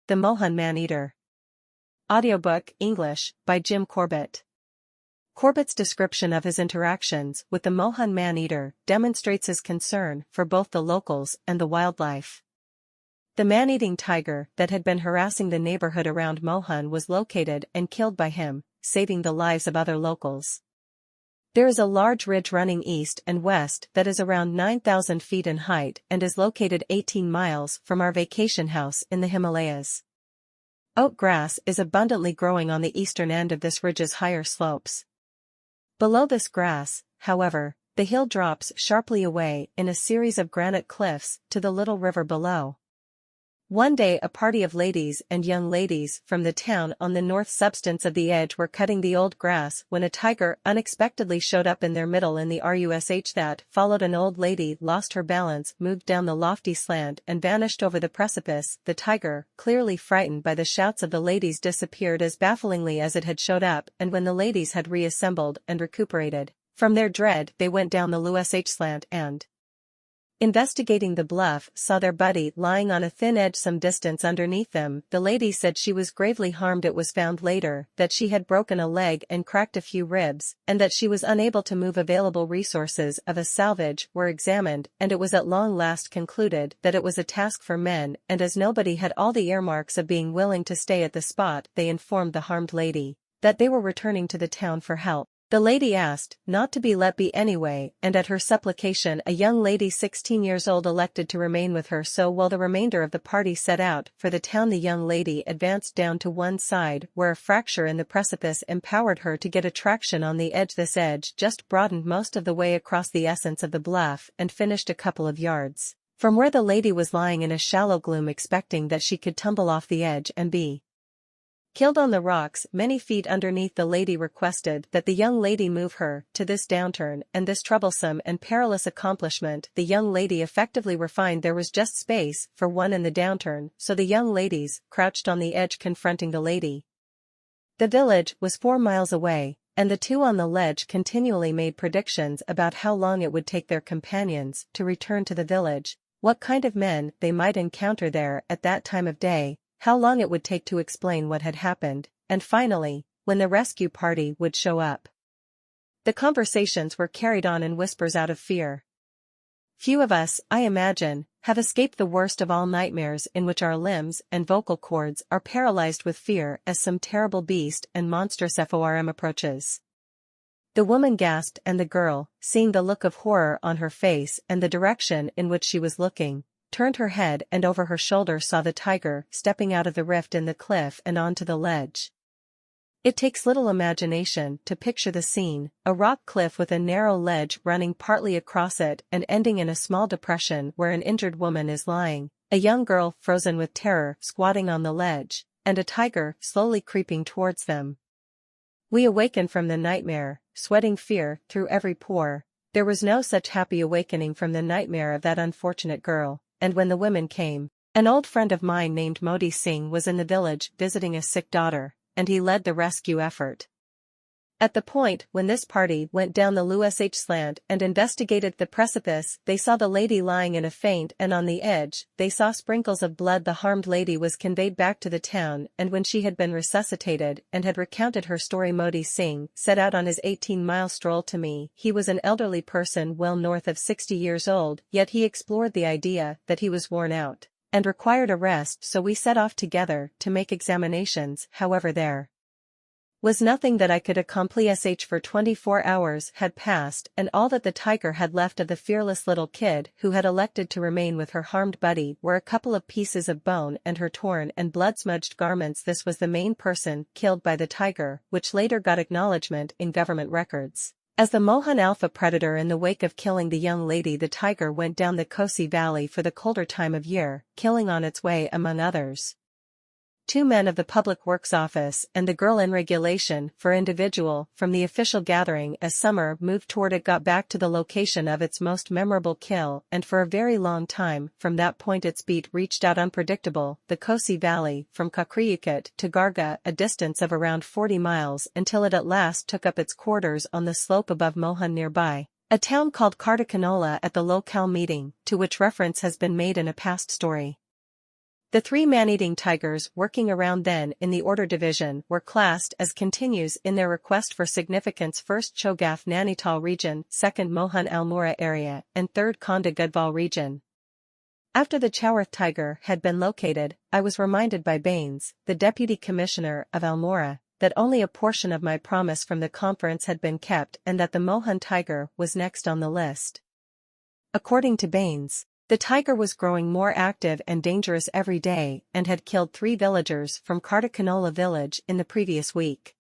The Mohan Man-Eater. Audiobook, English, by Jim Corbett. Corbett's description of his interactions with the Mohan Man-Eater demonstrates his concern for both the locals and the wildlife. The man-eating tiger that had been harassing the neighborhood around Mohan was located and killed by him, saving the lives of other locals. There is a large ridge running east and west that is around 9,000 feet in height and is located 18 miles from our vacation house in the Himalayas. Oat grass is abundantly growing on the eastern end of this ridge's higher slopes. Below this grass, however, the hill drops sharply away in a series of granite cliffs to the little river below. One day a party of ladies and young ladies from the town on the north substance of the edge were cutting the old grass when a tiger unexpectedly showed up in their middle in the rush that followed. An old lady lost her balance, moved down the lofty slant and vanished over the precipice. The tiger, clearly frightened by the shouts of the ladies, disappeared as bafflingly as it had showed up, and when the ladies had reassembled and recuperated from their dread, they went down the rush slant and, investigating the bluff, saw their buddy lying on a thin edge some distance underneath them. The lady said she was gravely harmed. It was found later that she had broken a leg and cracked a few ribs, and that she was unable to move. Available resources of a salvage were examined, and it was at long last concluded that it was a task for men, and as nobody had all the earmarks of being willing to stay at the spot, they informed the harmed lady that they were returning to the town for help. The lady asked not to be let be anyway, and at her supplication a young lady 16 years old elected to remain with her. So while the remainder of the party set out for the town, the young lady advanced down to one side where a fracture in the precipice empowered her to get a traction on the edge. This edge just broadened most of the way across the essence of the bluff and finished a couple of yards from where the lady was lying in a shallow gloom, expecting that she could tumble off the edge and be killed on the rocks many feet underneath. The lady requested that the young lady move her to this downturn and this troublesome and perilous accomplishment. The young lady effectively refined there was just space for one in the downturn, so the young ladies crouched on the edge confronting the lady. The village was 4 miles away, and the two on the ledge continually made predictions about how long it would take their companions to return to the village, what kind of men they might encounter there at that time of day, how long it would take to explain what had happened, and finally, when the rescue party would show up. The conversations were carried on in whispers out of fear. Few of us, I imagine, have escaped the worst of all nightmares in which our limbs and vocal cords are paralyzed with fear as some terrible beast and monstrous form approaches. The woman gasped, and the girl, seeing the look of horror on her face and the direction in which she was looking, turned her head and over her shoulder saw the tiger stepping out of the rift in the cliff and onto the ledge. It takes little imagination to picture the scene: a rock cliff with a narrow ledge running partly across it and ending in a small depression where an injured woman is lying, a young girl frozen with terror squatting on the ledge, and a tiger slowly creeping towards them. We awakened from the nightmare, sweating fear through every pore. There was no such happy awakening from the nightmare of that unfortunate girl. And when the women came, an old friend of mine named Modi Singh was in the village visiting a sick daughter, and he led the rescue effort. At the point when this party went down the rush slant and investigated the precipice, they saw the lady lying in a faint, and on the edge, they saw sprinkles of blood. The harmed lady was conveyed back to the town, and when she had been resuscitated and had recounted her story, Modi Singh set out on his 18-mile stroll to me. He was an elderly person well north of 60 years old, yet he explored the idea that he was worn out and required a rest, so we set off together to make examinations. However, there was nothing that I could accomplish. For 24 hours had passed, and all that the tiger had left of the fearless little kid who had elected to remain with her harmed buddy were a couple of pieces of bone and her torn and blood-smudged garments. This was the main person killed by the tiger, which later got acknowledgement in government records as the Mohan alpha predator. In the wake of killing the young lady, the tiger went down the Kosi Valley for the colder time of year, killing on its way, among others, 2 men of the Public Works Office and the girl in regulation for individual from the official gathering. As summer moved toward it got back to the location of its most memorable kill, and for a very long time from that point its beat reached out unpredictable, the Kosi Valley, from Kakriyukut to Garga, a distance of around 40 miles, until it at last took up its quarters on the slope above Mohan nearby, a town called Kartakanola at the locale meeting, to which reference has been made in a past story. The 3 man-eating tigers working around then in the order division were classed as continues in their request for significance: 1st Chogath Nainital region, 2nd Mohan Almora area, and 3rd Konda Gudval region. After the Chowarth tiger had been located, I was reminded by Baines, the Deputy Commissioner of Almora, that only a portion of my promise from the conference had been kept and that the Mohan tiger was next on the list. According to Baines, the tiger was growing more active and dangerous every day and had killed 3 villagers from Kartakanola village in the previous week.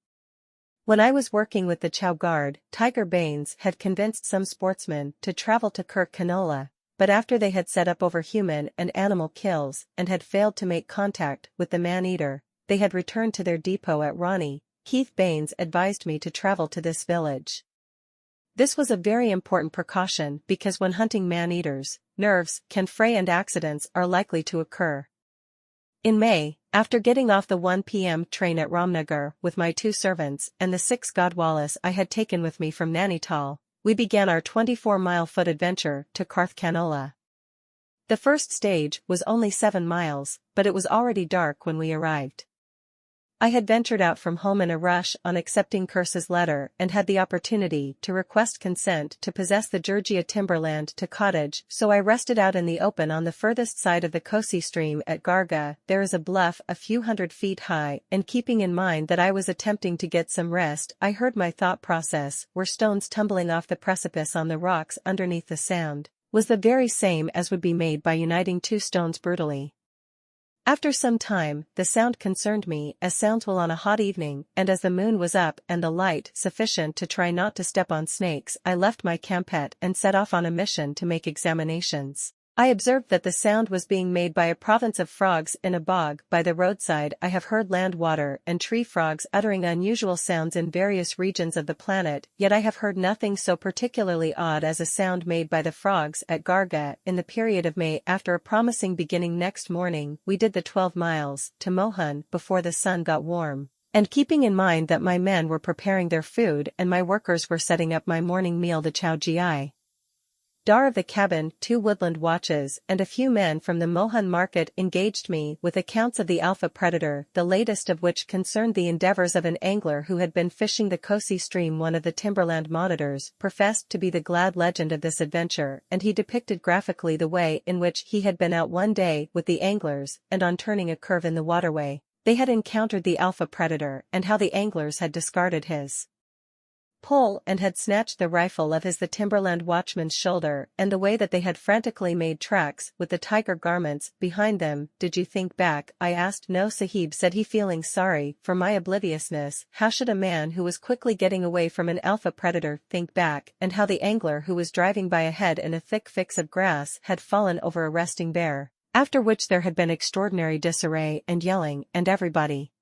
When I was working with the Chow Guard, Tiger Baines had convinced some sportsmen to travel to Kirk-Canola, but after they had set up over human and animal kills and had failed to make contact with the man-eater, they had returned to their depot at Ronnie. Keith Baines advised me to travel to this village. This was a very important precaution because when hunting man-eaters, nerves can fray and accidents are likely to occur. In May, after getting off the 1 p.m. train at Ramnagar with my 2 servants and the 6 Godwalis I had taken with me from Nainital, we began our 24-mile foot adventure to Karthkanola. The first stage was only 7 miles, but it was already dark when we arrived. I had ventured out from home in a rush on accepting Kursa's letter and had the opportunity to request consent to possess the Georgia timberland to cottage, so I rested out in the open on the furthest side of the Kosi stream at Garga. There is a bluff a few hundred feet high, and keeping in mind that I was attempting to get some rest, I heard my thought process, were stones tumbling off the precipice on the rocks underneath. The sound was the very same as would be made by uniting 2 stones brutally. After some time, the sound concerned me as sounds will on a hot evening, and as the moon was up and the light sufficient to try not to step on snakes, I left my campette and set off on a mission to make examinations. I observed that the sound was being made by a province of frogs in a bog by the roadside. I have heard land water and tree frogs uttering unusual sounds in various regions of the planet, yet I have heard nothing so particularly odd as a sound made by the frogs at Garga in the period of May. After a promising beginning next morning, we did the 12 miles to Mohan before the sun got warm, and keeping in mind that my men were preparing their food and my workers were setting up my morning meal, the Chow Gi Dar of the cabin, 2 woodland watches, and a few men from the Mohan market engaged me with accounts of the alpha predator, the latest of which concerned the endeavors of an angler who had been fishing the Kosi stream. One of the timberland monitors professed to be the glad legend of this adventure, and he depicted graphically the way in which he had been out one day with the anglers, and on turning a curve in the waterway, they had encountered the alpha predator, and how the anglers had discarded his pole and had snatched the rifle of the timberland watchman's shoulder, and the way that they had frantically made tracks with the tiger garments behind them. Did you think back? I asked. No, Sahib, said he, feeling sorry for my obliviousness. How should a man who was quickly getting away from an alpha predator think back? And how the angler who was driving by ahead in a thick fix of grass had fallen over a resting bear, after which there had been extraordinary disarray and yelling, and everybody,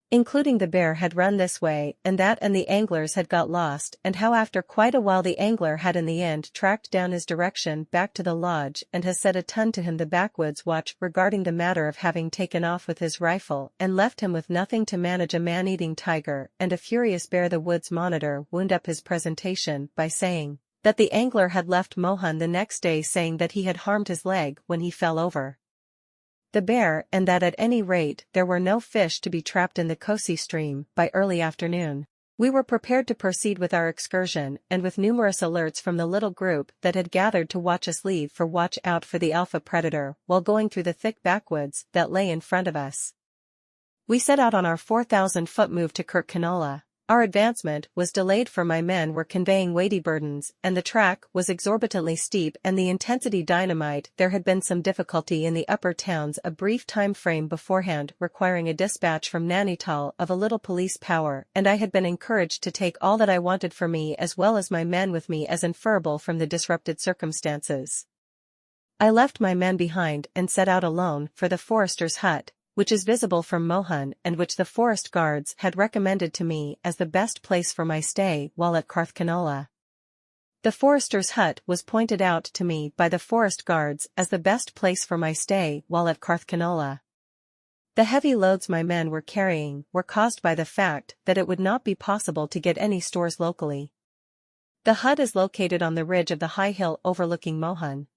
including the bear, had run this way and that, and the anglers had got lost, and how after quite a while the angler had in the end tracked down his direction back to the lodge and has said a ton to him, the backwoods watch, regarding the matter of having taken off with his rifle and left him with nothing to manage a man-eating tiger and a furious bear. The woods monitor wound up his presentation by saying that the angler had left Mohan the next day, saying that he had harmed his leg when he fell over the bear, and that at any rate there were no fish to be trapped in the Kosi stream. By early afternoon, we were prepared to proceed with our excursion, and with numerous alerts from the little group that had gathered to watch us leave for watch out for the alpha predator while going through the thick backwoods that lay in front of us, we set out on our 4,000-foot move to Kirk-Canola. Our advancement was delayed, for my men were conveying weighty burdens, and the track was exorbitantly steep and the intensity dynamite. There had been some difficulty in the upper towns a brief time frame beforehand, requiring a dispatch from Nainital of a little police power, and I had been encouraged to take all that I wanted for me as well as my men with me as inferable from the disrupted circumstances. I left my men behind and set out alone for the forester's hut, which is visible from Mohan and which the forest guards had recommended to me as the best place for my stay while at Karthkanola. The forester's hut was pointed out to me by the forest guards as the best place for my stay while at Karthkanola. The heavy loads my men were carrying were caused by the fact that it would not be possible to get any stores locally. The hut is located on the ridge of the high hill overlooking Mohan.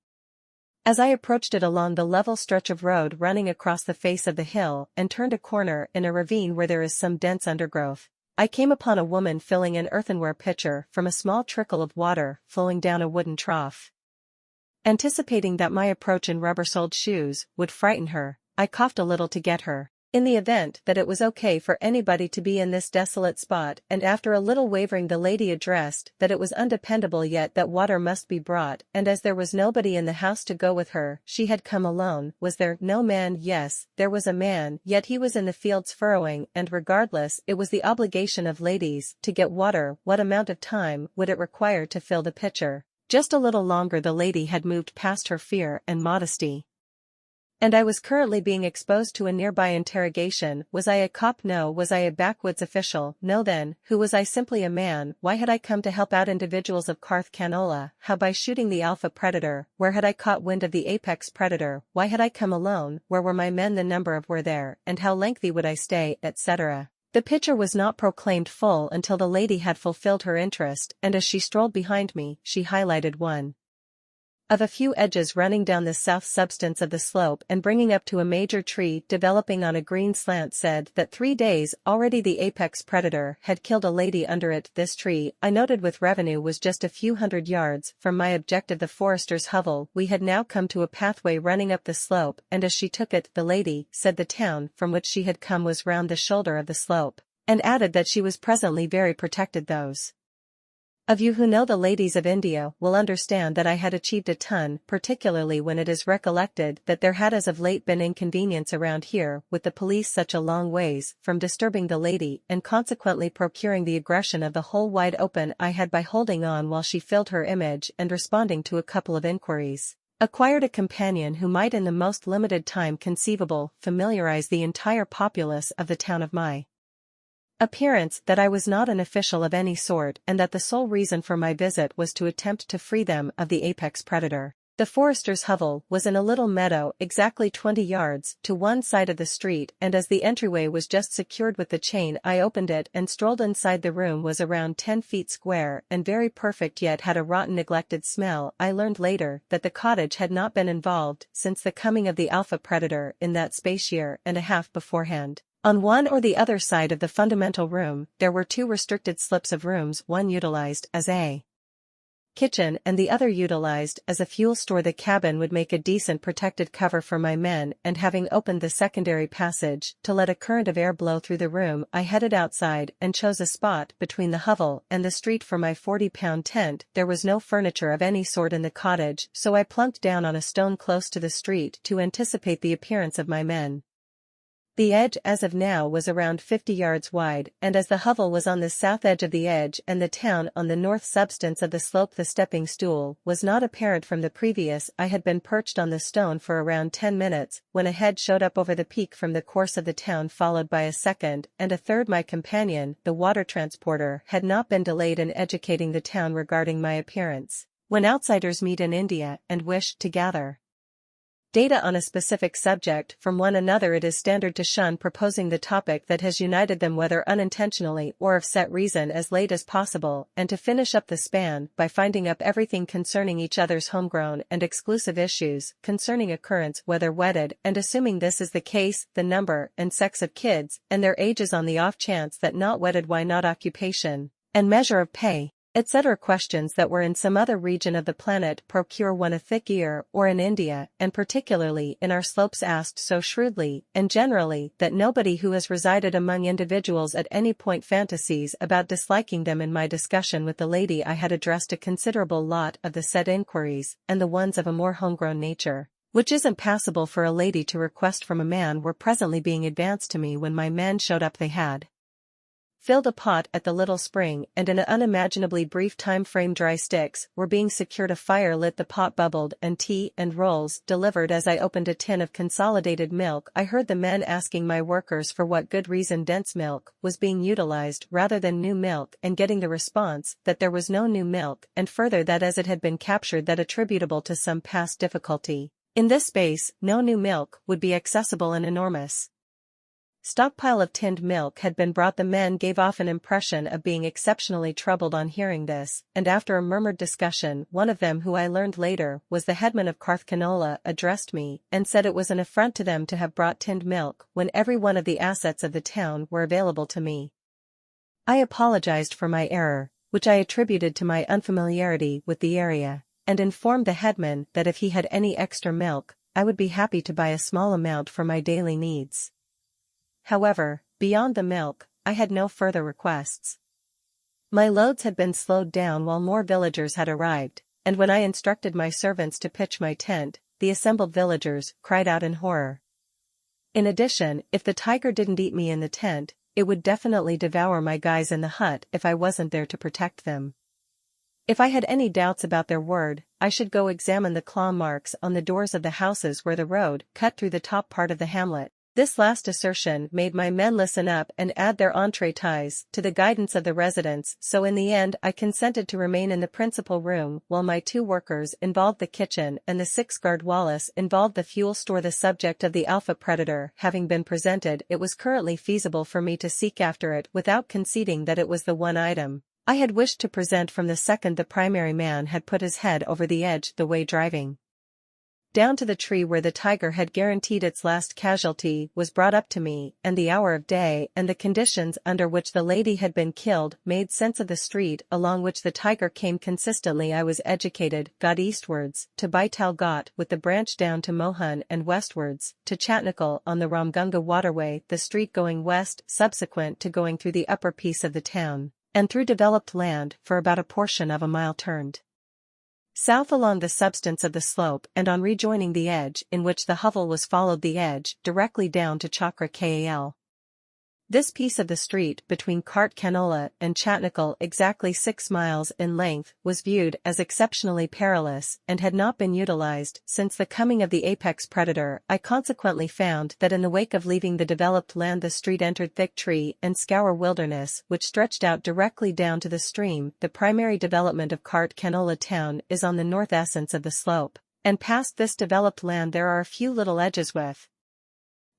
As I approached it along the level stretch of road running across the face of the hill and turned a corner in a ravine where there is some dense undergrowth, I came upon a woman filling an earthenware pitcher from a small trickle of water flowing down a wooden trough. Anticipating that my approach in rubber-soled shoes would frighten her, I coughed a little to get her, in the event that it was okay for anybody to be in this desolate spot, and after a little wavering the lady addressed that it was undependable yet that water must be brought, and as there was nobody in the house to go with her, she had come alone. Was there no man? Yes, there was a man, yet he was in the fields furrowing, and regardless, it was the obligation of ladies to get water. What amount of time would it require to fill the pitcher? Just a little longer. The lady had moved past her fear and modesty. And I was currently being exposed to a nearby interrogation. Was I a cop? No. Was I a backwoods official? No. Then, who was I? Simply a man. Why had I come to help out individuals of Carth Canola? How? By shooting the alpha predator. Where had I caught wind of the apex predator? Why had I come alone? Where were my men? The number of were there, and how lengthy would I stay, etc. The pitcher was not proclaimed full until the lady had fulfilled her interest, and as she strolled behind me, she highlighted one of a few edges running down the south substance of the slope and bringing up to a major tree developing on a green slant, said that 3 days already the apex predator had killed a lady under it. This tree, I noted with revenue, was just a few hundred yards from my objective, the forester's hovel. We had now come to a pathway running up the slope, and as she took it, the lady said the town from which she had come was round the shoulder of the slope, and added that she was presently very protected. Those of you who know the ladies of India will understand that I had achieved a ton, particularly when it is recollected that there had as of late been inconvenience around here with the police such a long ways from disturbing the lady and consequently procuring the aggression of the whole wide open. I had, by holding on while she filled her image and responding to a couple of inquiries, acquired a companion who might in the most limited time conceivable familiarize the entire populace of the town of my appearance, that I was not an official of any sort, and that the sole reason for my visit was to attempt to free them of the apex predator. The forester's hovel was in a little meadow exactly 20 yards to one side of the street, and as the entryway was just secured with the chain, I opened it and strolled inside. The room was around 10 feet square and very perfect, yet had a rotten, neglected smell. I learned later that the cottage had not been involved since the coming of the alpha predator in that space year and a half beforehand. On one or the other side of the fundamental room, there were 2 restricted slips of rooms, one utilized as a kitchen and the other utilized as a fuel store. The cabin would make a decent protected cover for my men, and having opened the secondary passage to let a current of air blow through the room, I headed outside and chose a spot between the hovel and the street for my 40-pound tent. There was no furniture of any sort in the cottage, so I plunked down on a stone close to the street to anticipate the appearance of my men. The edge as of now was around 50 yards wide, and as the hovel was on the south edge of the edge and the town on the north substance of the slope, the stepping stool was not apparent from the previous. I had been perched on the stone for around 10 minutes, when a head showed up over the peak from the course of the town, followed by a second and a third. My companion, the water transporter, had not been delayed in educating the town regarding my appearance. When outsiders meet in India and wish to gather data on a specific subject from one another, it is standard to shun proposing the topic that has united them, whether unintentionally or of set reason, as late as possible, and to finish up the span by finding up everything concerning each other's homegrown and exclusive issues concerning occurrence, whether wedded, and assuming this is the case, the number and sex of kids and their ages, on the off chance that not wedded, why not, occupation and measure of pay, etc. Questions that were in some other region of the planet procure one a thick ear, or in India, and particularly in our slopes, asked so shrewdly and generally that nobody who has resided among individuals at any point fantasies about disliking them. In my discussion with the lady I had addressed a considerable lot of the said inquiries, and the ones of a more homegrown nature, which isn't passable for a lady to request from a man, were presently being advanced to me when my men showed up. They had filled a pot at the little spring, and in an unimaginably brief time frame dry sticks were being secured, a fire lit, the pot bubbled, and tea and rolls delivered. As I opened a tin of consolidated milk, I heard the men asking my workers for what good reason dense milk was being utilized rather than new milk, and getting the response that there was no new milk, and further that as it had been captured that attributable to some past difficulty in this space, no new milk would be accessible. An enormous stockpile of tinned milk had been brought. The men gave off an impression of being exceptionally troubled on hearing this, and after a murmured discussion, one of them, who I learned later was the headman of Carthcanola, addressed me and said it was an affront to them to have brought tinned milk when every one of the assets of the town were available to me. I apologized for my error, which I attributed to my unfamiliarity with the area, and informed the headman that if he had any extra milk, I would be happy to buy a small amount for my daily needs. However, beyond the milk, I had no further requests. My loads had been slowed down while more villagers had arrived, and when I instructed my servants to pitch my tent, the assembled villagers cried out in horror. In addition, if the tiger didn't eat me in the tent, it would definitely devour my guys in the hut if I wasn't there to protect them. If I had any doubts about their word, I should go examine the claw marks on the doors of the houses where the road cut through the top part of the hamlet. This last assertion made my men listen up and add their entreaties to the guidance of the residents, so in the end I consented to remain in the principal room while my 2 workers involved the kitchen and the 6-guard Wallace involved the fuel store. The subject of the alpha predator having been presented, it was currently feasible for me to seek after it without conceding that it was the one item I had wished to present from the second the primary man had put his head over the edge the way driving down to the tree where the tiger had guaranteed its last casualty was brought up to me, and the hour of day and the conditions under which the lady had been killed made sense of the street along which the tiger came consistently. I was educated, got eastwards, to Baital Ghat with the branch down to Mohan and westwards, to Chatnikal on the Ramgunga waterway, the street going west subsequent to going through the upper piece of the town, and through developed land for about a portion of a mile turned south along the substance of the slope and on rejoining the edge in which the hovel was followed the edge directly down to Chakra Kal. This piece of the street between Carthcanola and Chatnikal, exactly 6 miles in length, was viewed as exceptionally perilous and had not been utilized since the coming of the apex predator. I consequently found that in the wake of leaving the developed land the street entered thick tree and scour wilderness which stretched out directly down to the stream. The primary development of Carthcanola town is on the north essence of the slope, and past this developed land there are a few little edges with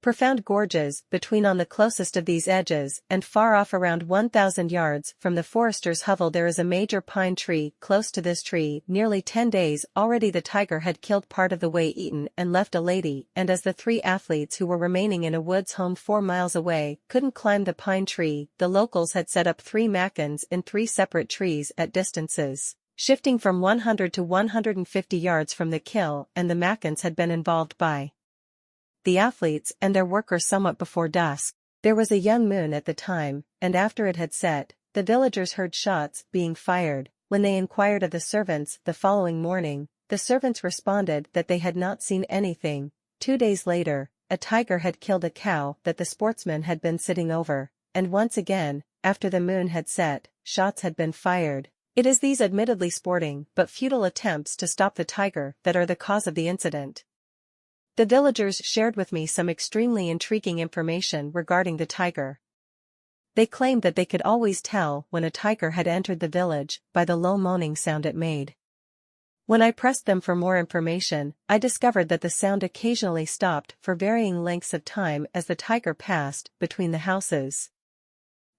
profound gorges between. On the closest of these edges and far off around 1,000 yards from the forester's hovel there is a major pine tree. Close to this tree, nearly 10 days already, the tiger had killed part of the way eaten and left a lady, and as the 3 athletes who were remaining in a woods home 4 miles away couldn't climb the pine tree, the locals had set up 3 macans in 3 separate trees at distances shifting from 100 to 150 yards from the kill, and the macans had been involved by the athletes and their workers somewhat before dusk. There was a young moon at the time, and after it had set, the villagers heard shots being fired. When they inquired of the servants the following morning, the servants responded that they had not seen anything. 2 days later, a tiger had killed a cow that the sportsman had been sitting over, and once again, after the moon had set, shots had been fired. It is these admittedly sporting but futile attempts to stop the tiger that are the cause of the incident. The villagers shared with me some extremely intriguing information regarding the tiger. They claimed that they could always tell when a tiger had entered the village by the low moaning sound it made. When I pressed them for more information, I discovered that the sound occasionally stopped for varying lengths of time as the tiger passed between the houses.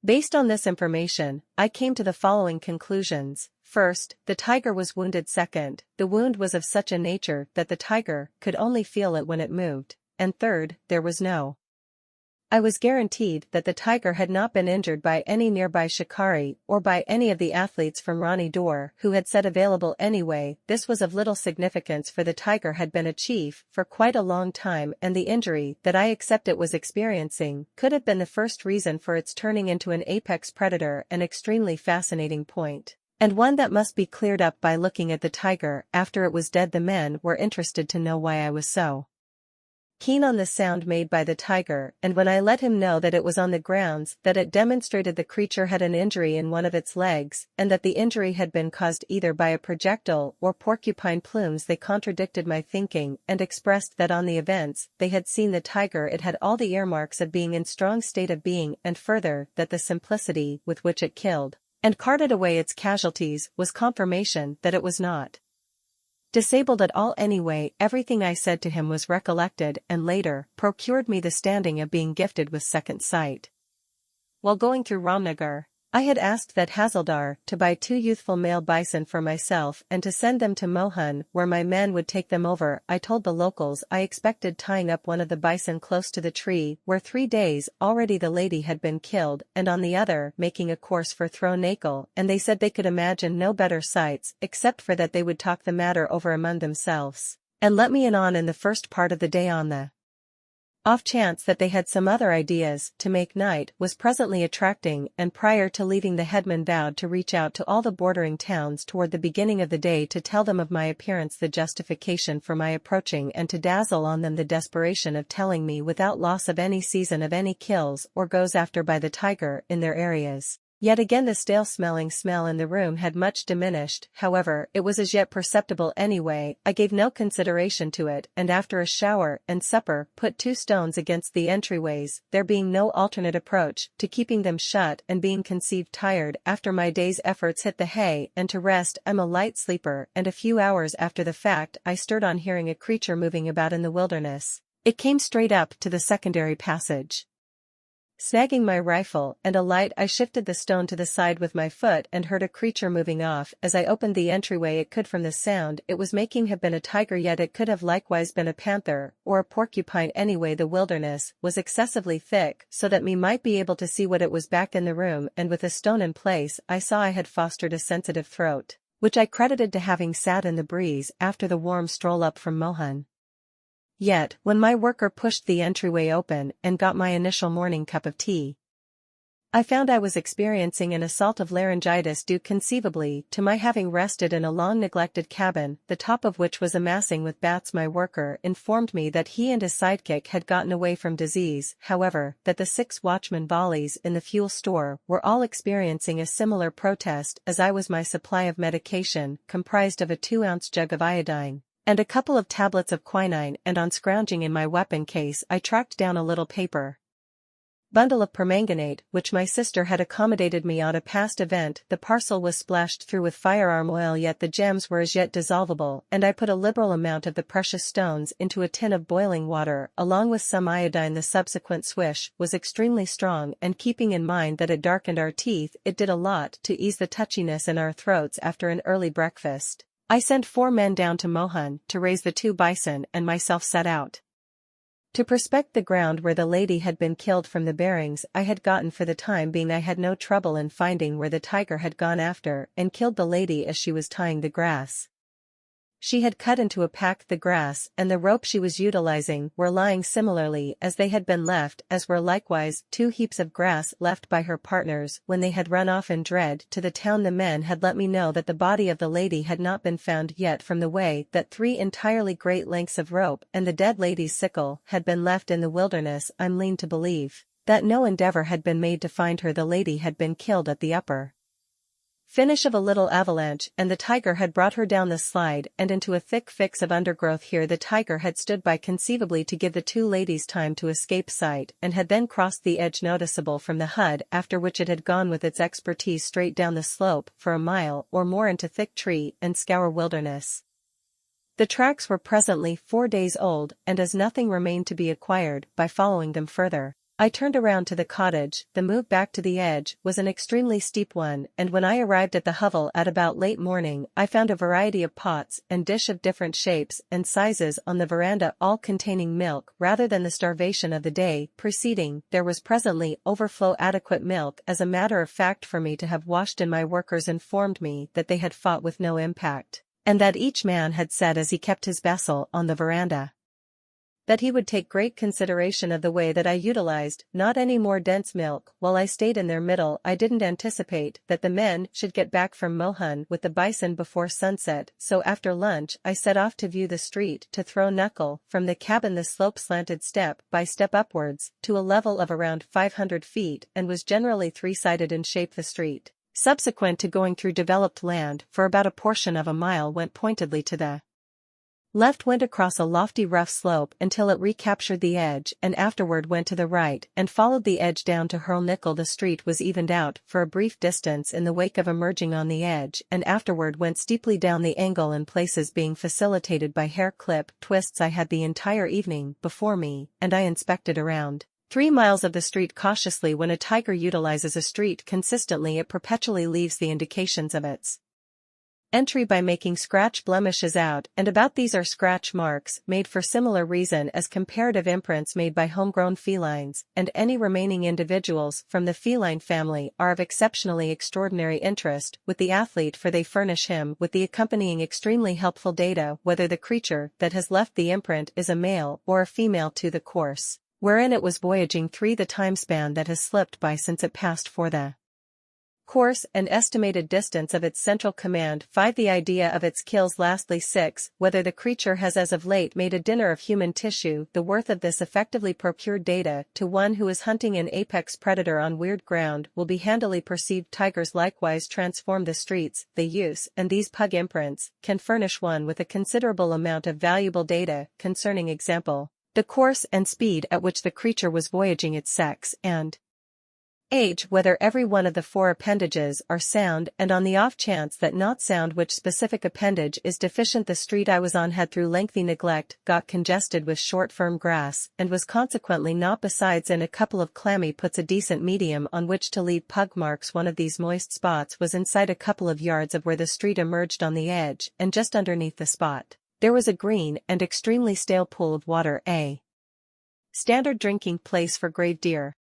Based on this information, I came to the following conclusions. First, the tiger was wounded. Second, the wound was of such a nature that the tiger could only feel it when it moved. And third, I was guaranteed that the tiger had not been injured by any nearby shikari or by any of the athletes from Rani Dor who had said available anyway. This was of little significance, for the tiger had been a chief for quite a long time, and the injury that I accept it was experiencing could have been the first reason for its turning into an apex predator. An extremely fascinating point, and one that must be cleared up by looking at the tiger after it was dead. The men were interested to know why I was so keen on the sound made by the tiger, and when I let him know that it was on the grounds that it demonstrated the creature had an injury in one of its legs, and that the injury had been caused either by a projectile or porcupine plumes, they contradicted my thinking and expressed that on the events they had seen the tiger it had all the earmarks of being in strong state of being, and further that the simplicity with which it killed and carted away its casualties was confirmation that it was not Disabled at all anyway, everything I said to him was recollected and later procured me the standing of being gifted with second sight. While going through Ramnagar, I had asked that Hazildar to buy 2 youthful male bison for myself and to send them to Mohan where my men would take them over. I told the locals I expected tying up one of the bison close to the tree where 3 days already the lady had been killed and on the other making a course for Thronakal, and they said they could imagine no better sights except for that they would talk the matter over among themselves and let me in on in the first part of the day on the off chance that they had some other ideas. To make night was presently attracting, and prior to leaving the headman vowed to reach out to all the bordering towns toward the beginning of the day to tell them of my appearance, the justification for my approaching, and to dazzle on them the desperation of telling me without loss of any season of any kills or goes after by the tiger in their areas. Yet again the stale-smelling smell in the room had much diminished. However, it was as yet perceptible anyway. I gave no consideration to it, and after a shower and supper put 2 stones against the entryways, there being no alternate approach to keeping them shut, and being conceived tired after my day's efforts hit the hay and to rest. I'm a light sleeper, and a few hours after the fact I stirred on hearing a creature moving about in the wilderness. It came straight up to the secondary passage. Snagging my rifle and a light, I shifted the stone to the side with my foot and heard a creature moving off. As I opened the entryway, it could from the sound it was making have been a tiger, yet it could have likewise been a panther or a porcupine. Anyway, the wilderness was excessively thick so that me might be able to see what it was back in the room, and with a stone in place I saw I had fostered a sensitive throat, which I credited to having sat in the breeze after the warm stroll up from Mohan. Yet, when my worker pushed the entryway open and got my initial morning cup of tea, I found I was experiencing an assault of laryngitis due conceivably to my having rested in a long-neglected cabin, the top of which was amassing with bats. My worker informed me that he and his sidekick had gotten away from disease, however, that the 6 watchmen volleys in the fuel store were all experiencing a similar protest as I was. My supply of medication comprised of a 2-ounce jug of iodine and a couple of tablets of quinine, and on scrounging in my weapon case I tracked down a little paper bundle of permanganate which my sister had accommodated me on a past event. The parcel was splashed through with firearm oil, yet the gems were as yet dissolvable, and I put a liberal amount of the precious stones into a tin of boiling water along with some iodine. The subsequent swish was extremely strong, and keeping in mind that it darkened our teeth, it did a lot to ease the touchiness in our throats after an early breakfast. I sent 4 men down to Mohan to raise the 2 bison and myself set out to prospect the ground where the lady had been killed. From the bearings I had gotten for the time being I had no trouble in finding where the tiger had gone after and killed the lady as she was tying the grass. She had cut into a pack the grass and the rope she was utilizing were lying similarly as they had been left, as were likewise 2 heaps of grass left by her partners when they had run off in dread to the town. The men had let me know that the body of the lady had not been found yet, from the way that 3 entirely great lengths of rope and the dead lady's sickle had been left in the wilderness. I'm lean to believe that no endeavor had been made to find her. The lady had been killed at the upper finish of a little avalanche, and the tiger had brought her down the slide and into a thick fix of undergrowth. Here the tiger had stood by conceivably to give the 2 ladies time to escape sight, and had then crossed the edge noticeable from the hut, after which it had gone with its expertise straight down the slope for a mile or more into thick tree and scour wilderness. The tracks were presently 4 days old, and as nothing remained to be acquired by following them further, I turned around to the cottage. The move back to the edge was an extremely steep one, and when I arrived at the hovel at about late morning I found a variety of pots and dish of different shapes and sizes on the veranda, all containing milk. Rather than the starvation of the day preceding, there was presently overflow adequate milk. As a matter of fact, for me to have washed in, my workers informed me that they had fought with no impact, and that each man had said as he kept his vessel on the veranda that he would take great consideration of the way that I utilized not any more dense milk while I stayed in their middle. I didn't anticipate that the men should get back from Mohan with the bison before sunset, so after lunch I set off to view the street to throw knuckle. From the cabin the slope slanted step by step upwards to a level of around 500 feet and was generally 3-sided in shape. The street, subsequent to going through developed land for about a portion of a mile, went pointedly to the Left went across a lofty rough slope until it recaptured the edge and afterward went to the right and followed the edge down to hurl nickel. The street was evened out for a brief distance in the wake of emerging on the edge and afterward went steeply down the angle in places being facilitated by hair clip twists. I had the entire evening before me and I inspected around 3 miles of the street cautiously. When a tiger utilizes a street consistently, it perpetually leaves the indications of its entry by making scratch blemishes out and about. These are scratch marks made for similar reason as comparative imprints made by homegrown felines, and any remaining individuals from the feline family are of exceptionally extraordinary interest with the athlete, for they furnish him with the accompanying extremely helpful data whether the creature that has left the imprint is a male or a female, to the course wherein it was voyaging, 3 the time span that has slipped by since it passed for the course and estimated distance of its central command, 5 the idea of its kills, lastly 6 whether the creature has as of late made a dinner of human tissue. The worth of this effectively procured data to one who is hunting an apex predator on weird ground will be handily perceived. Tigers likewise transform the streets they use, and these pug imprints can furnish one with a considerable amount of valuable data concerning, example, the course and speed at which the creature was voyaging, its sex and age, whether every one of the 4 appendages are sound, and on the off chance that not sound, which specific appendage is deficient. The street I was on had through lengthy neglect got congested with short firm grass and was consequently not besides in a couple of clammy puts a decent medium on which to leave pug marks. One of these moist spots was inside a couple of yards of where the street emerged on the edge, and just underneath the spot there was a green and extremely stale pool of water, a standard drinking place for grave deer.